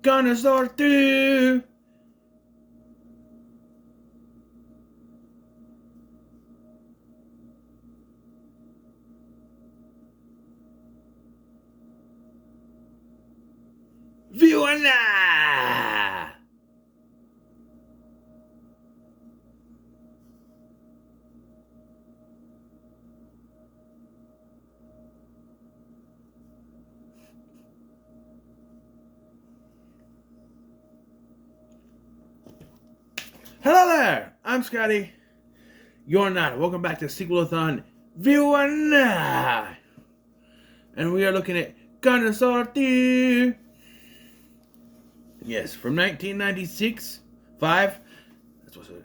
Carnosaur 2. Viwana! Hello there! I'm Scotty. You're not. Welcome back to Sequel-A-Thon VI. And we are looking at Carnosaur 2. Yes, from 1996. 5. That's what's it.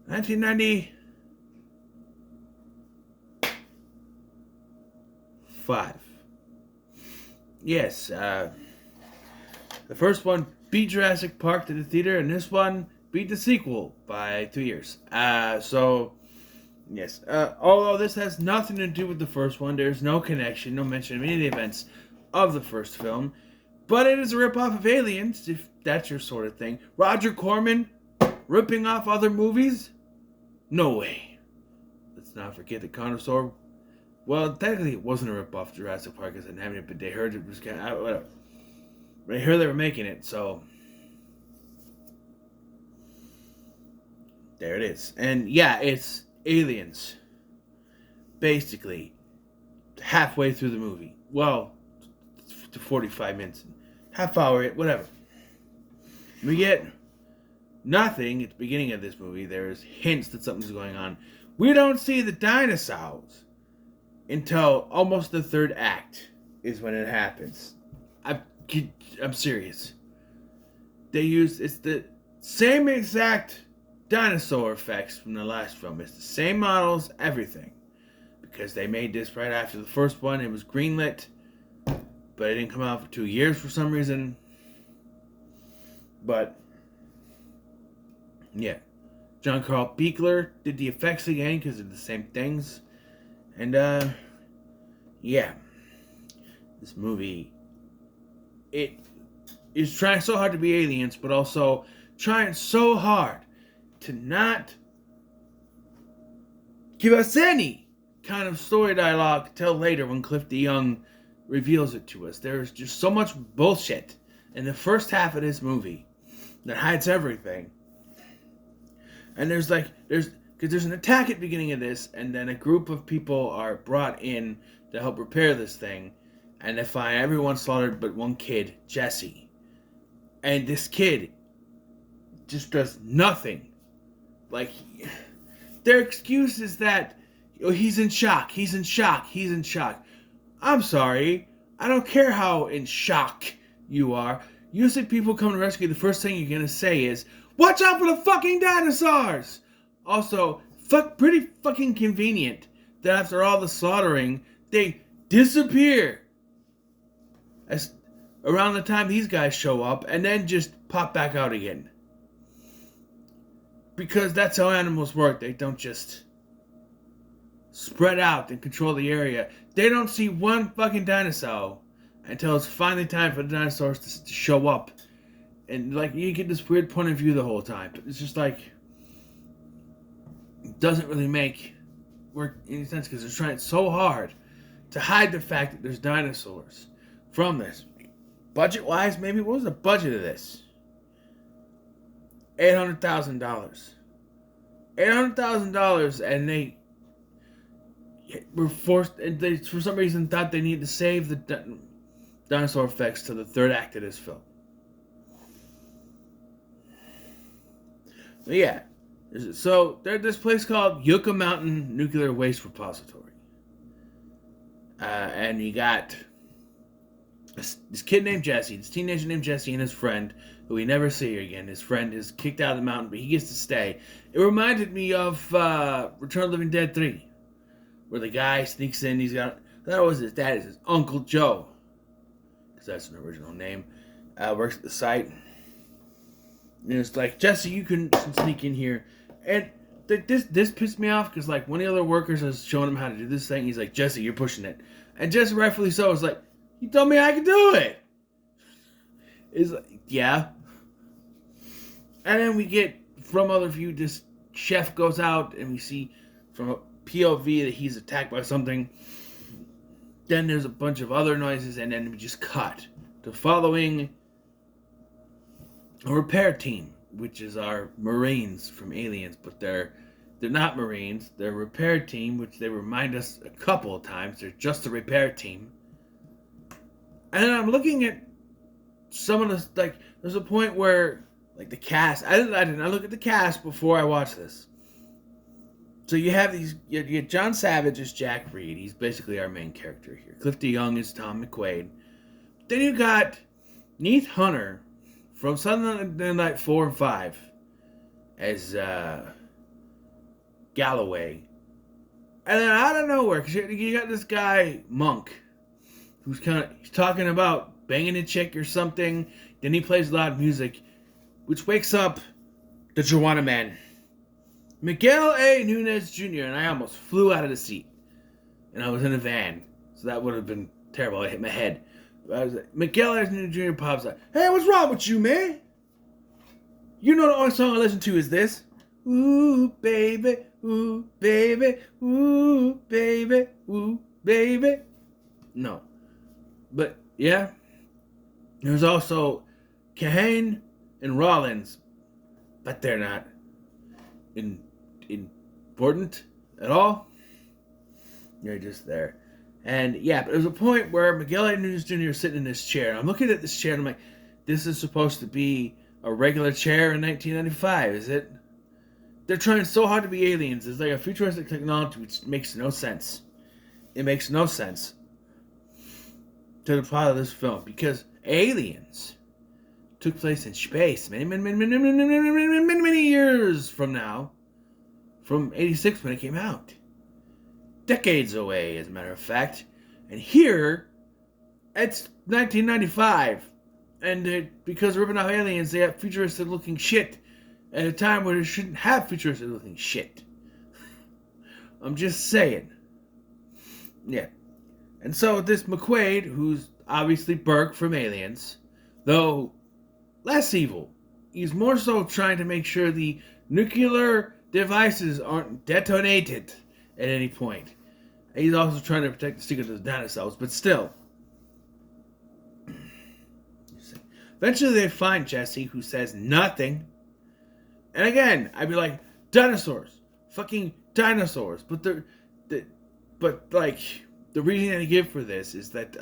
1995. Yes, the first one beat Jurassic Park to the theater, and this one beat the sequel by 2 years. Yes. Although this has nothing to do with the first one, there's no connection, no mention of any of the events of the first film. But it is a ripoff of Aliens, if that's your sort of thing. Roger Corman ripping off other movies? No way. Let's not forget the Carnosaur. Well, technically it wasn't a ripoff of Jurassic Park because I didn't have it, but they heard it was kind of, whatever. They heard they were making it, so there it is. And yeah, it's Aliens. Basically, halfway through the movie. Well, to 45 minutes. Half hour, whatever. We get nothing at the beginning of this movie. There's hints that something's going on. We don't see the dinosaurs until almost the third act is when it happens. I'm serious. It's the same exact dinosaur effects from the last film. It's the same models, everything. Because they made this right after the first one. It was greenlit, but it didn't come out for 2 years for some reason. But yeah, John Carl Buechler did the effects again because they're the same things. And yeah, this movie, it is trying so hard to be Aliens, but also trying so hard to not give us any kind of story dialogue till later when Cliff DeYoung reveals it to us. There's just so much bullshit in the first half of this movie that hides everything. And there's an attack at the beginning of this, and then a group of people are brought in to help repair this thing, and they find everyone slaughtered but one kid, Jesse. And this kid just does nothing. Like, their excuse is that he's in shock. I'm sorry. I don't care how in shock you are. Usually people come to rescue, the first thing you're going to say is, watch out for the fucking dinosaurs! Also, pretty fucking convenient that after all the slaughtering, they disappear as around the time these guys show up and then just pop back out again. Because that's how animals work. They don't just spread out and control the area. They don't see one fucking dinosaur until it's finally time for the dinosaurs to show up. And like, you get this weird point of view the whole time. It's just like, it doesn't really work any sense because they're trying so hard to hide the fact that there's dinosaurs from this. Budget-wise, maybe, what was the budget of this? $800,000. $800,000, and they were forced, and they, for some reason, thought they needed to save the dinosaur effects to the third act of this film. But yeah, so there's this place called Yucca Mountain Nuclear Waste Repository. And you got this kid named Jesse, this teenager named Jesse, and his friend, who we never see again. His friend is kicked out of the mountain, but he gets to stay. It reminded me of Return of the Living Dead 3, where the guy sneaks in, that was his dad, is his Uncle Joe, because that's an original name, works at the site. And it's like, Jesse, you can sneak in here. And this pissed me off, because like one of the other workers is showing him how to do this thing. He's like, Jesse, you're pushing it. And Jesse, rightfully so, is like, you told me I could do it. Is yeah. And then we get from other view, this chef goes out and we see from a POV that he's attacked by something. Then there's a bunch of other noises, and then we just cut to following a repair team, which is our Marines from Aliens, but they're not Marines. They're a repair team, which they remind us a couple of times. They're just a repair team. And then I'm looking at some of the, like, there's a point where, like, the cast, I did not look at the cast before I watched this. So you have these, you get John Savage as Jack Reed. He's basically our main character here. Cliff DeYoung is Tom McQuaid. Then you got Neith Hunter from Sunday Night 4 and 5 as Galloway. And then out of nowhere, because you got this guy, Monk, who's he's talking about banging a chick or something. Then he plays loud music, which wakes up the Joanna Man. Miguel A. Nunez Jr., and I almost flew out of the seat. And I was in a van, so that would have been terrible. I hit my head. I was like, Miguel A. Nunez Jr. pops like, "Hey, what's wrong with you, man? You know the only song I listen to is this. Ooh, baby, ooh, baby, ooh, baby, ooh, baby." No. But, yeah. There's also Kahane and Rollins, but they're not important at all. They're just there. And yeah, but there's a point where Miguel A. Nunez Jr. is sitting in this chair. I'm looking at this chair and I'm like, this is supposed to be a regular chair in 1995, is it? They're trying so hard to be aliens. It's like a futuristic technology which makes no sense. It makes no sense to the plot of this film because Aliens took place in space many years from now. From 86 when it came out. Decades away, as a matter of fact. And here, it's 1995. And because they're ripping off Aliens, they have futuristic looking shit at a time where they shouldn't have futuristic looking shit. I'm just saying. Yeah. And so this McQuaid, who's obviously Burke from Aliens, though less evil, he's more so trying to make sure the nuclear devices aren't detonated at any point. He's also trying to protect the secret of the dinosaurs, but still. Eventually they find Jesse, who says nothing. And again, I'd be like, dinosaurs. Fucking dinosaurs. But the reason I give for this is that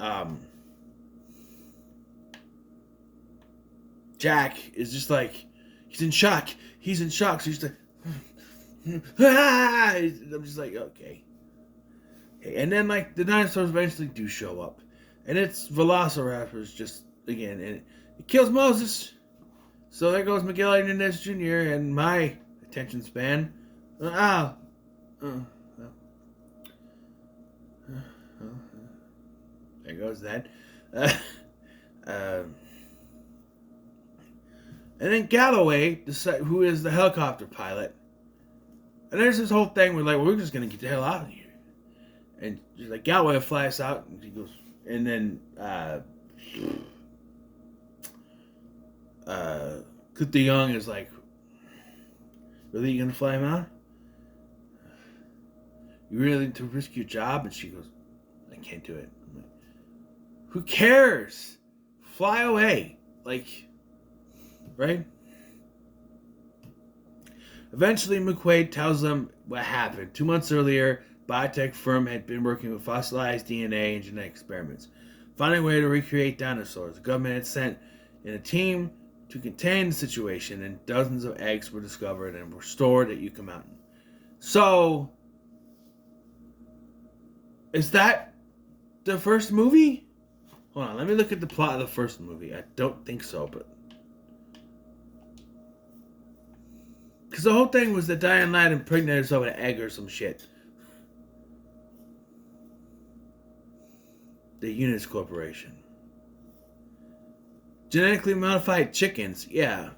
Jack is just like, he's in shock. So he's like, I'm just like, okay. And then, like, the dinosaurs eventually do show up. And it's velociraptors just, again, and it kills Moses. So there goes Miguel Hernandez Jr. and my attention span. There goes that. And then Galloway, who is the helicopter pilot. And there's this whole thing where, like, we're just going to get the hell out of here. And just like Galloway flies out, and he goes, and then Cliff DeYoung is like, "Really, you gonna fly him out? You really need to risk your job?" And she goes, "I can't do it." I'm like, who cares? Fly away, like, right? Eventually, McQuaid tells them what happened. 2 months earlier, biotech firm had been working with fossilized DNA and genetic experiments, finding a way to recreate dinosaurs. The government had sent in a team to contain the situation, and dozens of eggs were discovered and were stored at Yucca Mountain. So, is that the first movie? Hold on, let me look at the plot of the first movie. I don't think so, but... because the whole thing was that Diane Ladd impregnated herself with an egg or some shit. The Unis Corporation. Genetically modified chickens, yeah.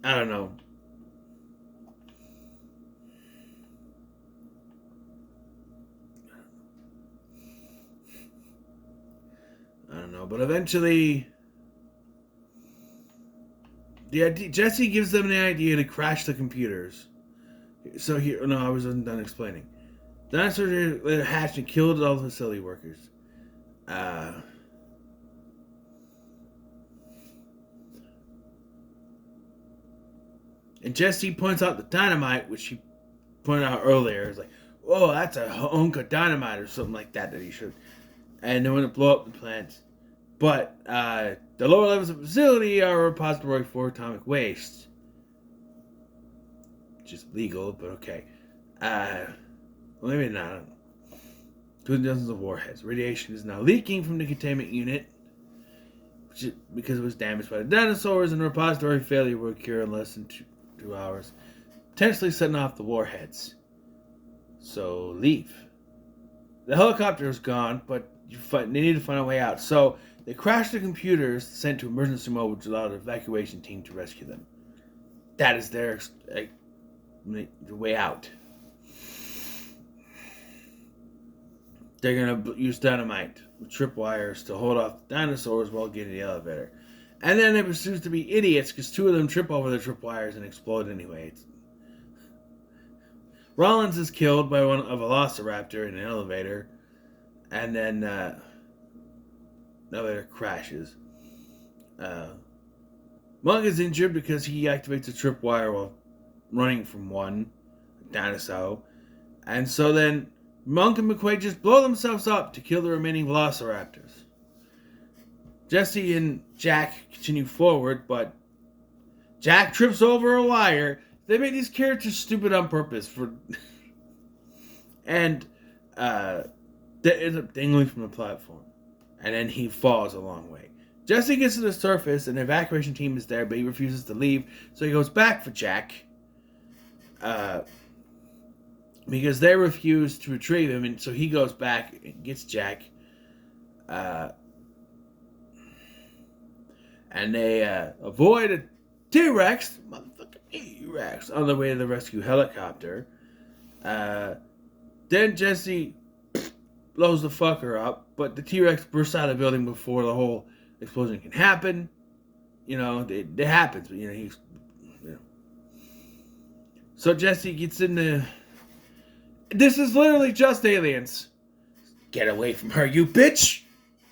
I don't know. I don't know, but eventually, Jesse gives them the idea to crash the computers. So here, no, I wasn't done explaining. Dinosaurs later hatched and killed all the facility workers. Uh, and Jesse points out the dynamite, which she pointed out earlier. It's like, "Whoa, that's a hunk of dynamite," or something like that he should. And they want to blow up the plant. But the lower levels of the facility are a repository for atomic waste. Which is legal, but okay. Well, maybe not. Dozens of warheads. Radiation is now leaking from the containment unit because it was damaged by the dinosaurs, and the repository failure will occur in less than two hours, potentially setting off the warheads. So leave. The helicopter is gone, but they need to find a way out. So they crash the computers, sent to emergency mode, which allowed the evacuation team to rescue them. That is their way out. They're going to use dynamite with tripwires to hold off the dinosaurs while getting the elevator. And then it proves to be idiots because two of them trip over the tripwires and explode anyway. Rollins is killed by a velociraptor in an elevator. And then the elevator crashes. Monk is injured because he activates a tripwire while running from one dinosaur. And so then Monk and McQuaid just blow themselves up to kill the remaining velociraptors. Jesse and Jack continue forward, but Jack trips over a wire. They made these characters stupid on purpose and they end up dangling from the platform. And then he falls a long way. Jesse gets to the surface and the evacuation team is there, but he refuses to leave. So he goes back for Jack. Because they refuse to retrieve him, and so he goes back and gets Jack. And they avoid a T-Rex, motherfucking T-Rex, on the way to the rescue helicopter. Then Jesse blows the fucker up, but the T-Rex bursts out of the building before the whole explosion can happen. You know, it happens, but he's. So Jesse gets in the. This is literally just aliens. Get away from her, you bitch!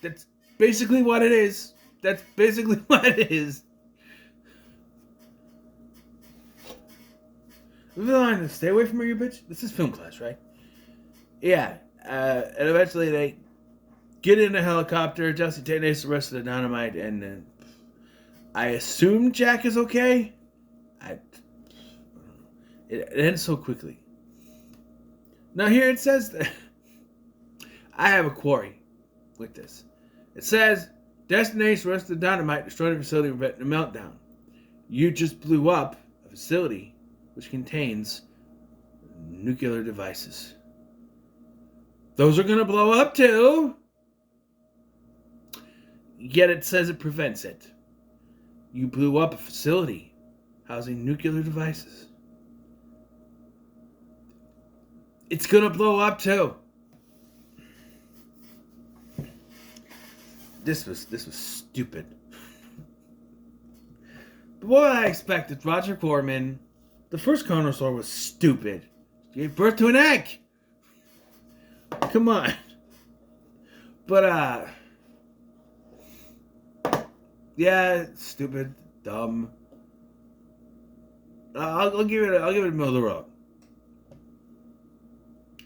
That's basically what it is. That's basically what it is. The line is, stay away from her, you bitch. This is film class, right? Yeah. And eventually they get in a helicopter. Jesse detonates the rest of the dynamite, and I assume Jack is okay. It ends so quickly. Now here it says that I have a quarry with this. It says, destination rest of the dynamite destroyed the facility preventing a meltdown. You just blew up a facility which contains nuclear devices. Those are going to blow up too. Yet it says it prevents it. You blew up a facility housing nuclear devices. It's gonna blow up too. This was stupid. But what I expected, Roger Corman, the first Carnosaur was stupid. He gave birth to an egg. Come on. But yeah, stupid, dumb. I'll give it a middle of the road.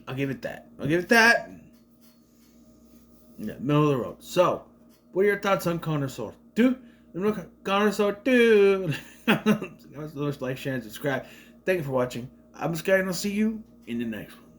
I'll give it that. Yeah, middle of the road. So, what are your thoughts on Carnosaur 2? Carnosaur 2. Like, share, and subscribe. Thank you for watching. I'm Sky, and I'll see you in the next one.